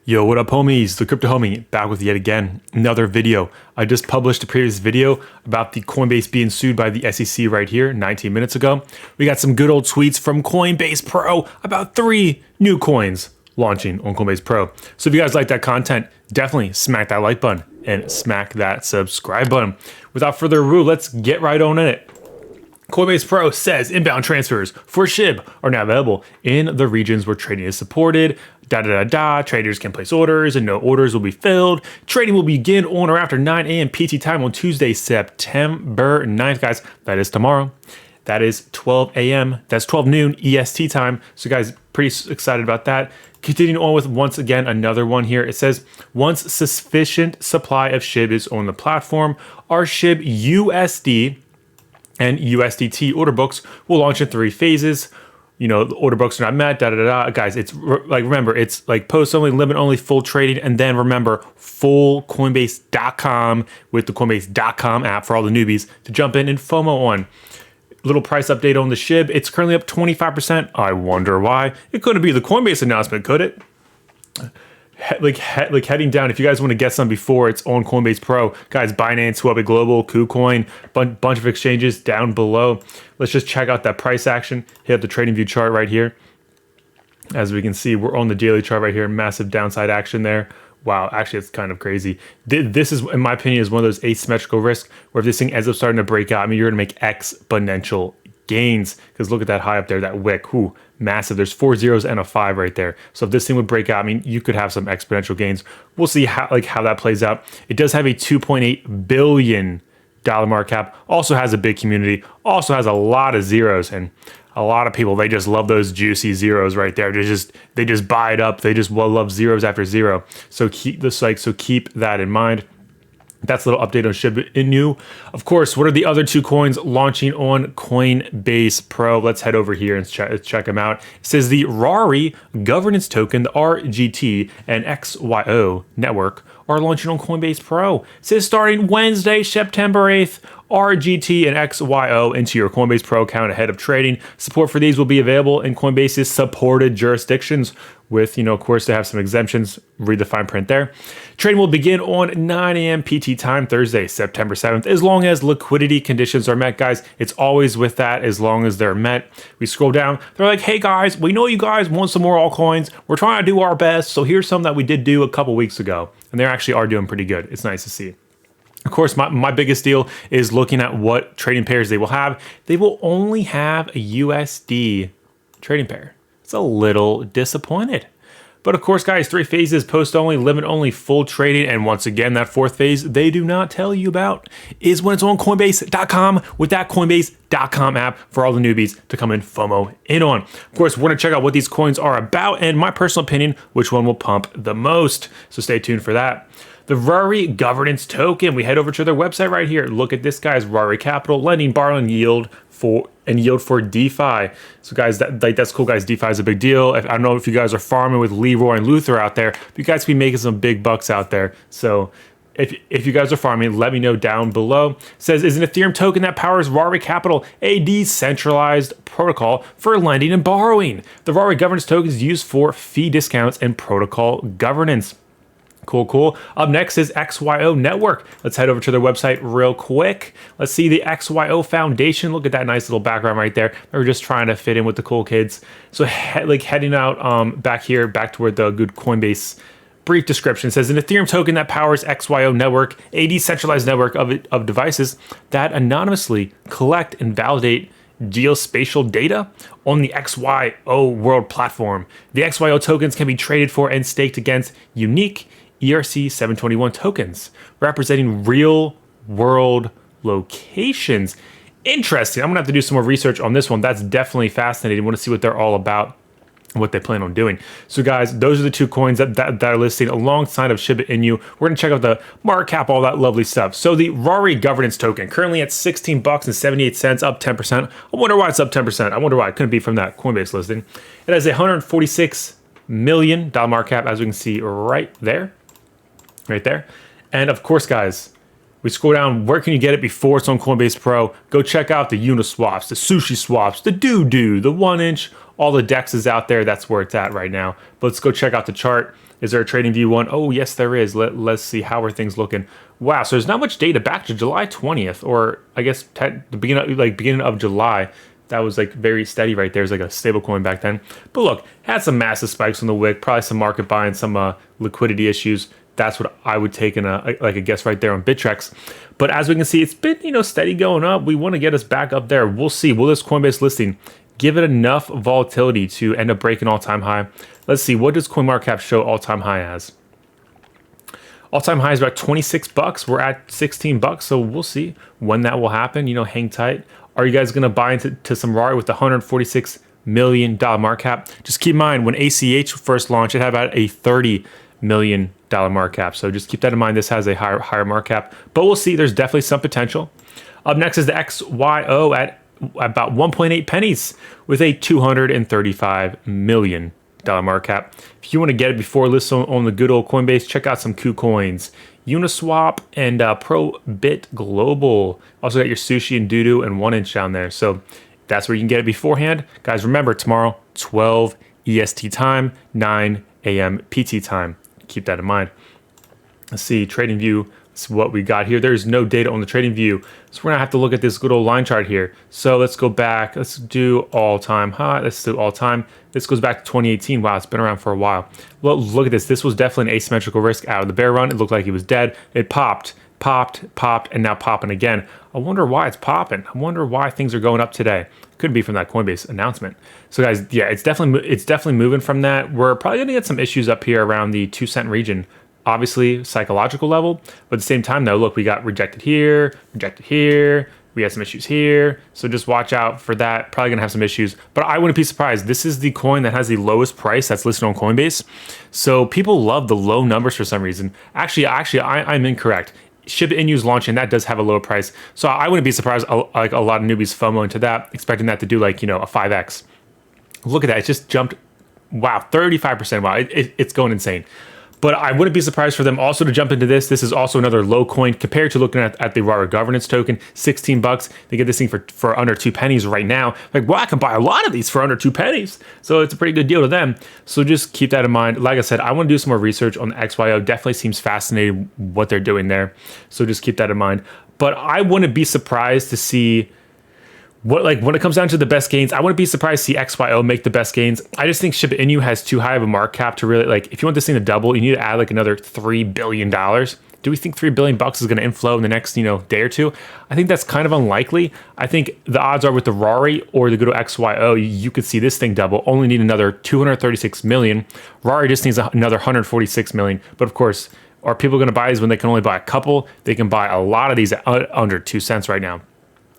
Yo, what up homies? The Crypto Homie back with yet again another video. I just published a previous video about the Coinbase being sued by the SEC right here 19 minutes ago. We got some good old tweets from Coinbase Pro about 3 new coins launching on Coinbase Pro. So if you guys like that content, definitely smack that like button and smack that subscribe button. Without further ado, let's get right on in it. Coinbase Pro says inbound transfers for SHIB are now available in the regions where trading is supported. Traders can place orders and no orders will be filled. Trading will begin on or after 9 a.m. PT time on Tuesday, September 9th, guys. That is tomorrow. That is 12 a.m. That's 12 noon EST time. So guys, pretty excited about that. Continuing on with once again another one here. It says once sufficient supply of SHIB is on the platform, our SHIB USD and USDT order books will launch in 3 phases. You know, the order books are not met, Guys, it's like, remember, it's like post only, limit only, full trading. And then remember, full Coinbase.com with the Coinbase.com app for all the newbies to jump in and FOMO on. Little price update on the SHIB. It's currently up 25%. I wonder why. It couldn't be the Coinbase announcement, could it? Like heading down, if you guys want to get some before it's on Coinbase Pro, guys, Binance, Webull Global, Kucoin, bunch of exchanges down below. Let's just check out that price action. Hit up the trading view chart right here. As we can see, we're on the daily chart right here. Massive downside action there. Wow, actually, it's kind of crazy. This is, in my opinion, is one of those asymmetrical risks where if this thing ends up starting to break out, I mean, you're going to make exponential gains, because look at that high up there, that wick, massive. There's 4 zeros and a 5 right there. So if this thing would break out, I mean, you could have some exponential gains. We'll see how that plays out. It does have a $2.8 billion market cap, also has a big community, also has a lot of zeros, and a lot of people, they just love those juicy zeros right there. They just buy it up. They just love zeros after zero. So keep that in mind. That's a little update on SHIB Inu. Of course, what are the other 2 coins launching on Coinbase Pro? Let's head over here and check them out. It says the Rari governance token, the RGT, and Xyo Network are launching on Coinbase Pro. It says starting Wednesday, September 8th, RGT and Xyo into your Coinbase Pro account ahead of trading. Support for these will be available in Coinbase's supported jurisdictions with, of course, they have some exemptions. Read the fine print there. Trading will begin on 9 a.m. PT time, Thursday, September 7th, as long as liquidity conditions are met, guys. It's always with that, as long as they're met. We scroll down. They're like, hey, guys, we know you guys want some more altcoins. We're trying to do our best. So here's some that we did do a couple weeks ago. And they actually are doing pretty good. It's nice to see. Of course, my biggest deal is looking at what trading pairs they will have. They will only have a USD trading pair. It's a little disappointed. But of course, guys, 3 phases, post only, limit only, full trading. And once again, that 4th phase they do not tell you about is when it's on Coinbase.com with that Coinbase.com app for all the newbies to come and FOMO in on. Of course, we're going to check out what these coins are about and my personal opinion, which one will pump the most. So stay tuned for that. The Rari governance token, we head over to their website right here. Look at this, guys. Rari Capital, lending, borrowing, yield for DeFi. So guys, that's cool, guys. DeFi is a big deal. I don't know if you guys are farming with Leroy and Luther out there, but you guys be making some big bucks out there. So if you guys are farming, let me know down below. It says, is an Ethereum token that powers Rari Capital, a decentralized protocol for lending and borrowing. The Rari governance token is used for fee discounts and protocol governance. Cool. Up next is Xyo Network. Let's head over to their website real quick. Let's see the Xyo Foundation. Look at that nice little background right there. They're just trying to fit in with the cool kids. So heading out back toward the good Coinbase. Brief description says an Ethereum token that powers Xyo Network, a decentralized network of devices that anonymously collect and validate geospatial data on the Xyo World platform. The Xyo tokens can be traded for and staked against unique ERC 721 tokens representing real world locations. Interesting. I'm gonna have to do some more research on this one. That's definitely fascinating. I want to see what they're all about, what they plan on doing. So guys, those are the 2 coins that are listed alongside of Shiba Inu. We're gonna check out the market cap, all that lovely stuff. So the Rari governance token currently at $16.78, up 10%. I wonder why it's up 10%. I wonder why. It couldn't be from that Coinbase listing. It has a $146 million market cap, as we can see right there. And of course, guys, we scroll down. Where can you get it before it's on Coinbase Pro? Go check out the Uniswaps, the Sushi Swaps, the Doo, the 1 inch, all the dexes out there, that's where it's at right now. But let's go check out the chart. Is there a trading view one? Oh, yes, there is. Let's see how are things looking. Wow, so there's not much data back to July 20th, or I guess the beginning of July. That was like very steady right there. It was like a stable coin back then. But look, had some massive spikes on the wick, probably some market buying, some liquidity issues. That's what I would take in a guess right there on Bittrex. But as we can see, it's been, steady going up. We want to get us back up there. We'll see. Will this Coinbase listing give it enough volatility to end up breaking all-time high? Let's see. What does CoinMarketCap show all-time high as? All-time high is about 26 bucks. We're at 16 bucks, so we'll see when that will happen. Hang tight. Are you guys going to buy into some Rari with the $146 million market cap? Just keep in mind, when ACH first launched, it had about a $30 million market cap. So just keep that in mind. This has a higher market cap, but we'll see. There's definitely some potential. Up next is the XYO at about 1.8 pennies with a $235 million market cap. If you want to get it before list on the good old Coinbase, check out some Kucoins, Uniswap, and ProBit Global. Also got your Sushi and Doodoo and 1inch down there. So that's where you can get it beforehand. Guys, remember, tomorrow, 12 EST time, 9 a.m. PT time. Keep that in mind. Let's see, trading view. This is what we got here. There's no data on the trading view, so we're gonna have to look at this good old line chart here. So let's go back. Let's do all-time high. Let's do all-time. This goes back to 2018. Wow, it's been around for a while. Well, look at this. This was definitely an asymmetrical risk out of the bear run. It looked like it was dead. It popped, and now popping again. I wonder why it's popping. I wonder why things are going up today. Could be from that Coinbase announcement. So guys, yeah, it's definitely moving from that. We're probably gonna get some issues up here around the 2 cent region. Obviously, psychological level, but at the same time, though, look, we got rejected here. We had some issues here, so just watch out for that. Probably gonna have some issues, but I wouldn't be surprised. This is the coin that has the lowest price that's listed on Coinbase, so people love the low numbers for some reason. Actually, I'm incorrect. Shiba Inu's launching, that does have a lower price, so I wouldn't be surprised. Like a lot of newbies FOMO into that, expecting that to do like a 5x. Look at that, it just jumped. Wow, 35%. Wow, it's going insane. But I wouldn't be surprised for them also to jump into this. This is also another low coin compared to looking at the Rari governance token, 16 bucks. They get this thing for under 2 pennies right now. Like, well, I can buy a lot of these for under 2 pennies. So it's a pretty good deal to them. So just keep that in mind. Like I said, I want to do some more research on the XYO. Definitely seems fascinating what they're doing there. So just keep that in mind. But I wouldn't be surprised to see when it comes down to the best gains, I wouldn't be surprised to see XYO make the best gains. I just think Shiba Inu has too high of a market cap to really, if you want this thing to double, you need to add like another $3 billion. Do we think $3 billion is going to inflow in the next, day or two? I think that's kind of unlikely. I think the odds are with the Rari or the good old XYO, you could see this thing double, only need another 236 million. Rari just needs another 146 million. But of course, are people going to buy these when they can only buy a couple? They can buy a lot of these at under 2 cents right now.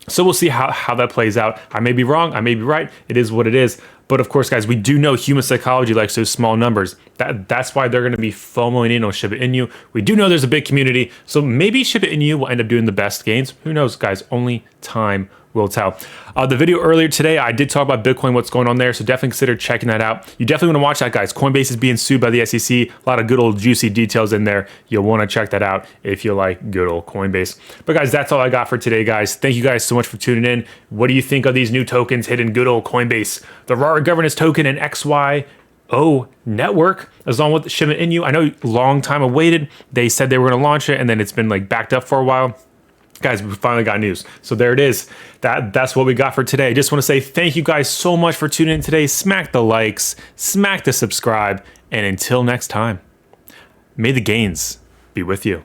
So we'll see how that plays out. I may be wrong, I may be right. It is what it is. But of course, guys, we do know human psychology likes those small numbers. That's why they're going to be FOMOing in on Shiba Inu. We do know there's a big community, so maybe Shiba Inu will end up doing the best gains. Who knows, guys? Only time will tell. The video earlier today, I did talk about Bitcoin, what's going on there, so definitely consider checking that out. You definitely want to watch that, guys. Coinbase is being sued by the SEC. A lot of good old juicy details in there. You'll want to check that out if you like good old Coinbase. But guys, that's all I got for today, guys. Thank you guys so much for tuning in. What do you think of these new tokens hidden good old Coinbase? The Rari governance token and Xyo Network, along with Shiba Inu. I know long time awaited. They said they were going to launch it, and then it's been backed up for a while. Guys, we finally got news. So there it is. That's what we got for today. I just want to say thank you guys so much for tuning in today. Smack the likes, smack the subscribe, and until next time, may the gains be with you.